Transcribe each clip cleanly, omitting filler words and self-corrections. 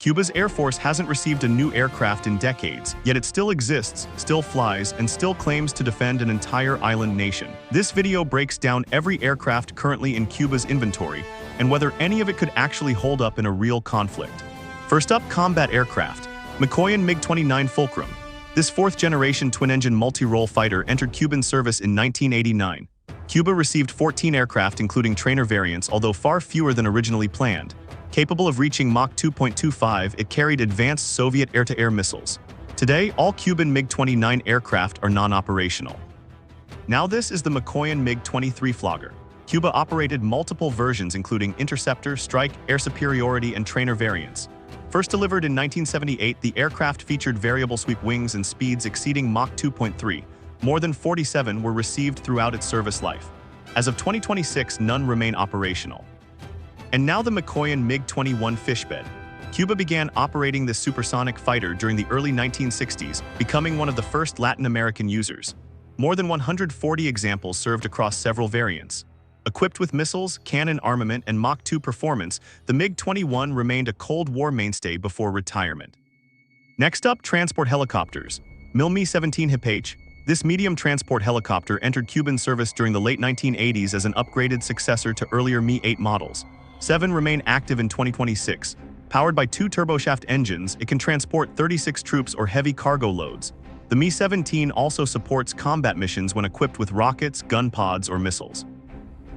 Cuba's Air Force hasn't received a new aircraft in decades, yet it still exists, still flies, and still claims to defend an entire island nation. This video breaks down every aircraft currently in Cuba's inventory and whether any of it could actually hold up in a real conflict. First up, combat aircraft. Mikoyan MiG-29 Fulcrum. This fourth-generation twin-engine multi-role fighter entered Cuban service in 1989. Cuba received 14 aircraft including trainer variants, although far fewer than originally planned. Capable of reaching Mach 2.25, it carried advanced Soviet air-to-air missiles. Today, all Cuban MiG-29 aircraft are non-operational. Now this is the Mikoyan MiG-23 Flogger. Cuba operated multiple versions including interceptor, strike, air superiority, and trainer variants. First delivered in 1978, the aircraft featured variable sweep wings and speeds exceeding Mach 2.3. More than 47 were received throughout its service life. As of 2026, none remain operational. And now the Mikoyan MiG-21 Fishbed. Cuba began operating this supersonic fighter during the early 1960s, becoming one of the first Latin American users. More than 140 examples served across several variants. Equipped with missiles, cannon armament, and Mach 2 performance, the MiG-21 remained a Cold War mainstay before retirement. Next up, transport helicopters. Mi-17 Hipach. This medium transport helicopter entered Cuban service during the late 1980s as an upgraded successor to earlier Mi-8 models. 7 remain active in 2026. Powered by 2 turboshaft engines, it can transport 36 troops or heavy cargo loads. The Mi-17 also supports combat missions when equipped with rockets, gun pods, or missiles.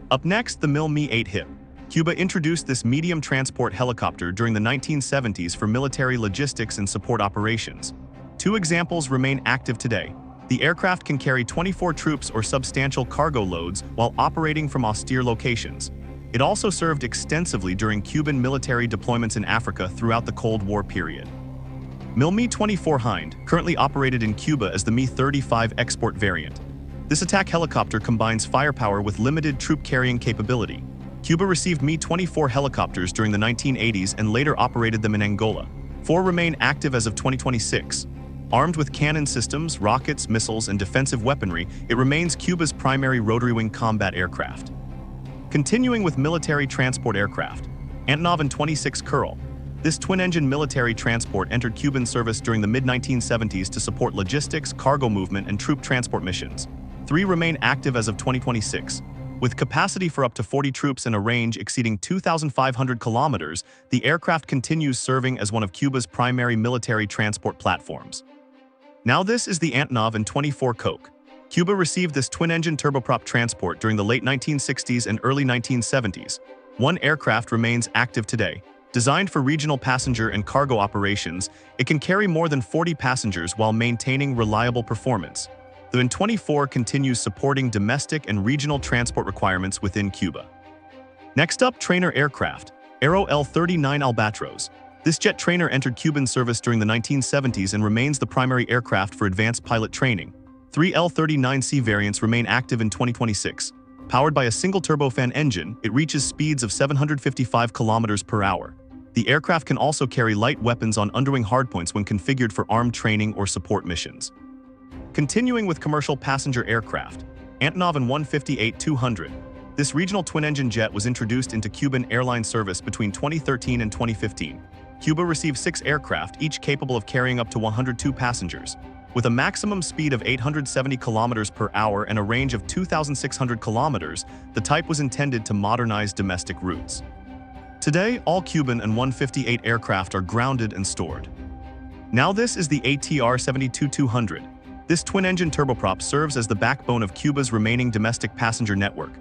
Up next, the Mi-8 HIP. Cuba introduced this medium transport helicopter during the 1970s for military logistics and support operations. 2 examples remain active today. The aircraft can carry 24 troops or substantial cargo loads while operating from austere locations. It also served extensively during Cuban military deployments in Africa throughout the Cold War period. Mi-24 Hind, currently operated in Cuba as the Mi-35 export variant. This attack helicopter combines firepower with limited troop-carrying capability. Cuba received Mi-24 helicopters during the 1980s and later operated them in Angola. 4 remain active as of 2026. Armed with cannon systems, rockets, missiles, and defensive weaponry, it remains Cuba's primary rotary-wing combat aircraft. Continuing with military transport aircraft, Antonov and 26 Kuril. This twin-engine military transport entered Cuban service during the mid-1970s to support logistics, cargo movement, and troop transport missions. 3 remain active as of 2026. With capacity for up to 40 troops and a range exceeding 2,500 kilometers, the aircraft continues serving as one of Cuba's primary military transport platforms. Now this is the Antonov and 24 Coke. Cuba received this twin-engine turboprop transport during the late 1960s and early 1970s. 1 aircraft remains active today. Designed for regional passenger and cargo operations, it can carry more than 40 passengers while maintaining reliable performance. The An-24 continues supporting domestic and regional transport requirements within Cuba. Next up, trainer aircraft. Aero L-39 Albatros. This jet trainer entered Cuban service during the 1970s and remains the primary aircraft for advanced pilot training. 3 L-39C variants remain active in 2026. Powered by a single turbofan engine, it reaches speeds of 755 kilometers per hour. The aircraft can also carry light weapons on underwing hardpoints when configured for armed training or support missions. Continuing with commercial passenger aircraft, Antonov and 158-200. This regional twin-engine jet was introduced into Cuban airline service between 2013 and 2015. Cuba received 6 aircraft, each capable of carrying up to 102 passengers. With a maximum speed of 870 kilometers per hour and a range of 2,600 kilometers, the type was intended to modernize domestic routes. Today, all Cuban and 158 aircraft are grounded and stored. Now this is the ATR-72-200. This twin-engine turboprop serves as the backbone of Cuba's remaining domestic passenger network.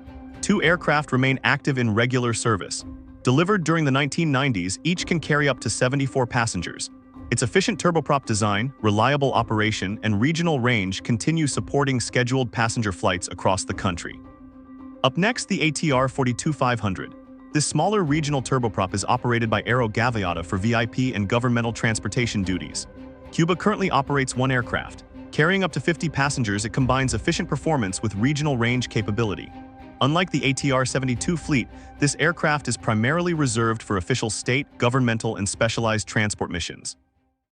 2 aircraft remain active in regular service. Delivered during the 1990s, each can carry up to 74 passengers. Its efficient turboprop design, reliable operation, and regional range continue supporting scheduled passenger flights across the country. Up next, the ATR-42-500. This smaller regional turboprop is operated by Aero Gaviota for VIP and governmental transportation duties. Cuba currently operates 1 aircraft. Carrying up to 50 passengers, it combines efficient performance with regional range capability. Unlike the ATR-72 fleet, this aircraft is primarily reserved for official state, governmental, and specialized transport missions.